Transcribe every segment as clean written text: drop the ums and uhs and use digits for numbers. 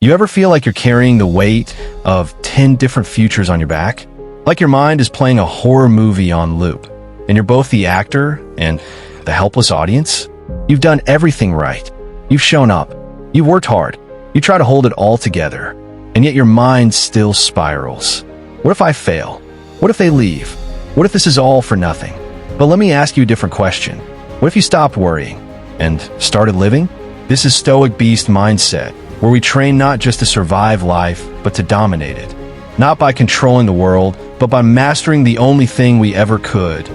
You ever feel like you're carrying the weight of 10 different futures on your back? Like your mind is playing a horror movie on loop, and you're both the actor and the helpless audience? You've done everything right. You've shown up. You've worked hard. You try to hold it all together, and yet your mind still spirals. What if I fail? What if they leave? What if this is all for nothing? But let me ask you a different question. What if you stopped worrying and started living? This is Stoic Beast mindset, where we train not just to survive life, but to dominate it. Not by controlling the world, but by mastering the only thing we ever could,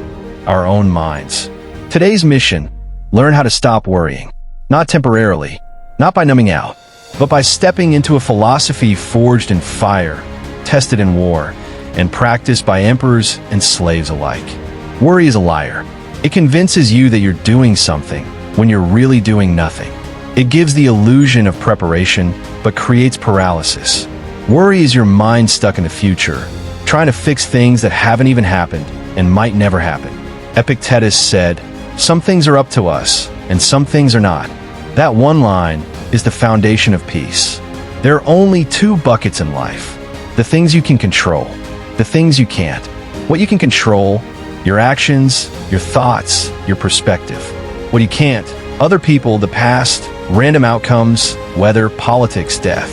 our own minds. Today's mission: learn how to stop worrying. Not temporarily, not by numbing out, but by stepping into a philosophy forged in fire, tested in war, and practiced by emperors and slaves alike. Worry is a liar. It convinces you that you're doing something when you're really doing nothing. It gives the illusion of preparation, but creates paralysis. Worry is your mind stuck in the future, trying to fix things that haven't even happened and might never happen. Epictetus said, "Some things are up to us, and some things are not." That one line is the foundation of peace. There are only two buckets in life: the things you can control, the things you can't. What you can control: your actions, your thoughts, your perspective. What you can't: other people, the past, random outcomes, weather, politics, death.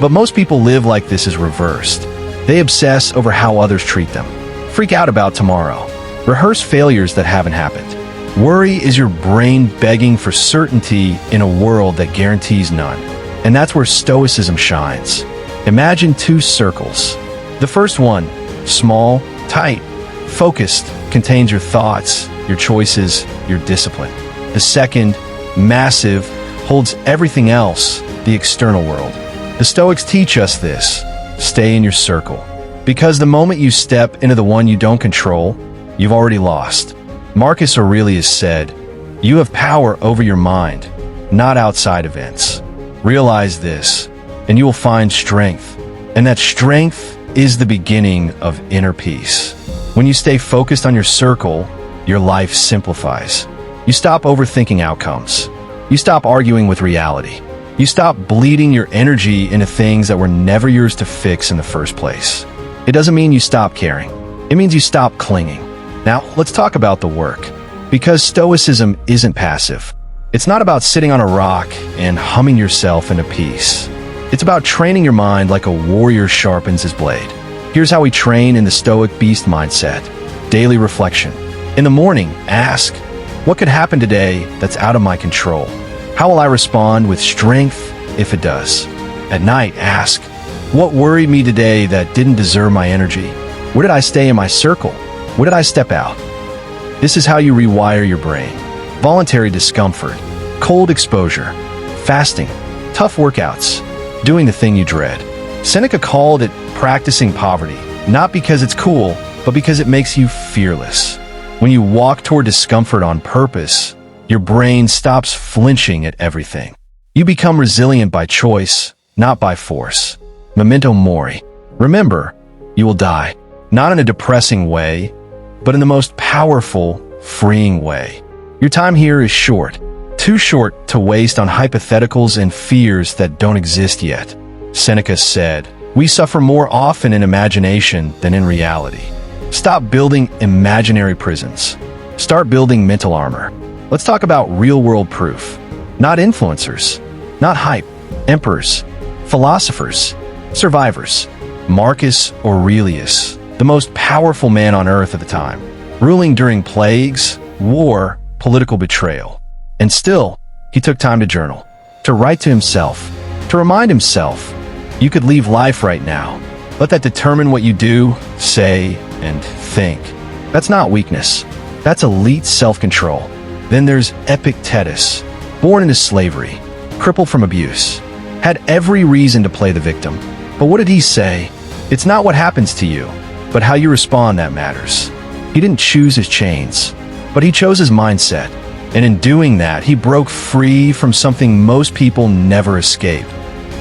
But most people live like this is reversed. They obsess over how others treat them, freak out about tomorrow, rehearse failures that haven't happened. Worry is your brain begging for certainty in a world that guarantees none. And that's where Stoicism shines. Imagine two circles. The first one, small, tight, focused, contains your thoughts, your choices, your discipline. The second, massive, holds everything else, the external world. The Stoics teach us this: stay in your circle. Because the moment you step into the one you don't control, you've already lost. Marcus Aurelius said, "You have power over your mind, not outside events." Realize this, and you will find strength. And that strength is the beginning of inner peace. When you stay focused on your circle, your life simplifies. You stop overthinking outcomes. You stop arguing with reality. You stop bleeding your energy into things that were never yours to fix in the first place. It doesn't mean you stop caring. It means you stop clinging. Now, let's talk about the work. Because Stoicism isn't passive. It's not about sitting on a rock and humming yourself into peace. It's about training your mind like a warrior sharpens his blade. Here's how we train in the Stoic Beast mindset. Daily reflection. In the morning, ask, what could happen today that's out of my control? How will I respond with strength if it does? At night, ask, what worried me today that didn't deserve my energy? Where did I stay in my circle? Where did I step out? This is how you rewire your brain. Voluntary discomfort, cold exposure, fasting, tough workouts, doing the thing you dread. Seneca called it practicing poverty, not because it's cool, but because it makes you fearless. When you walk toward discomfort on purpose, your brain stops flinching at everything. You become resilient by choice, not by force. Memento mori. Remember, you will die. Not in a depressing way, but in the most powerful, freeing way. Your time here is short. Too short to waste on hypotheticals and fears that don't exist yet. Seneca said, "We suffer more often in imagination than in reality." Stop building imaginary prisons. Start building mental armor. Let's talk about real-world proof. Not influencers, not hype, emperors, philosophers, survivors. Marcus Aurelius, the most powerful man on earth at the time, ruling during plagues, war, political betrayal. And still, he took time to journal, to write to himself, to remind himself, you could leave life right now. Let that determine what you do, say, and think. That's not weakness. That's elite self-control. Then there's Epictetus, born into slavery, crippled from abuse, had every reason to play the victim. But what did he say? It's not what happens to you, but how you respond that matters. He didn't choose his chains, but he chose his mindset. And in doing that, he broke free from something most people never escape: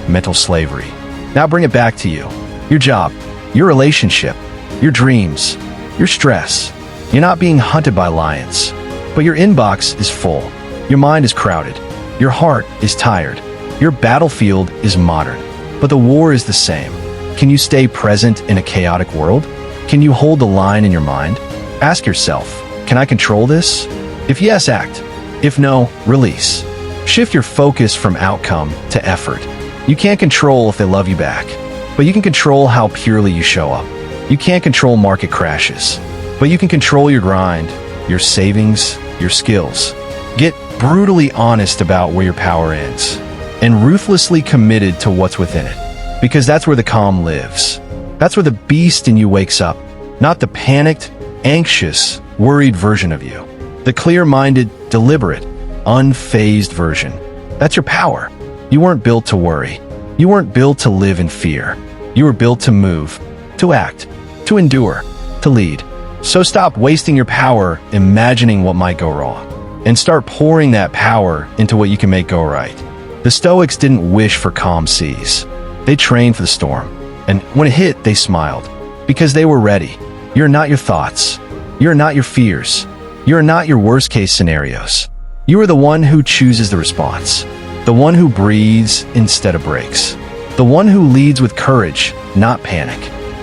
mental slavery. Now bring it back to you. Your job, your relationship, your dreams, your stress. You're not being hunted by lions, but your inbox is full. Your mind is crowded. Your heart is tired. Your battlefield is modern. but the war is the same. Can you stay present in a chaotic world? Can you hold the line in your mind? Ask yourself, can I control this? If yes, act. If no, release. Shift your focus from outcome to effort. You can't control if they love you back, but you can control how purely you show up. You can't control market crashes, but you can control your grind, your savings, your skills. Get brutally honest about where your power ends, and ruthlessly committed to what's within it, because that's where the calm lives. That's where the beast in you wakes up, not the panicked, anxious, worried version of you. The clear-minded, deliberate, unfazed version. That's your power. You weren't built to worry. You weren't built to live in fear. You were built to move, to act, to endure, to lead. So stop wasting your power imagining what might go wrong, and start pouring that power into what you can make go right. The Stoics didn't wish for calm seas. They trained for the storm, and when it hit, they smiled, because they were ready. You're not your thoughts. You're not your fears. You're not your worst-case scenarios. You are the one who chooses the response, the one who breathes instead of breaks, the one who leads with courage, not panic.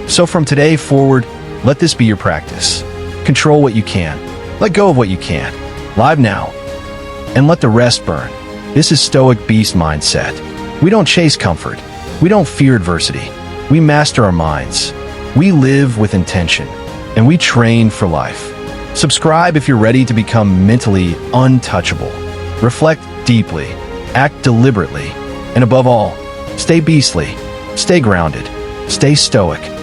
So from today forward, let this be your practice. Control what you can. Let go of what you can't. Live now. And let the rest burn. This is Stoic Beast Mindset. We don't chase comfort. We don't fear adversity. We master our minds. We live with intention. And we train for life. Subscribe if you're ready to become mentally untouchable. Reflect deeply. Act deliberately. And above all, stay beastly. Stay grounded. Stay stoic.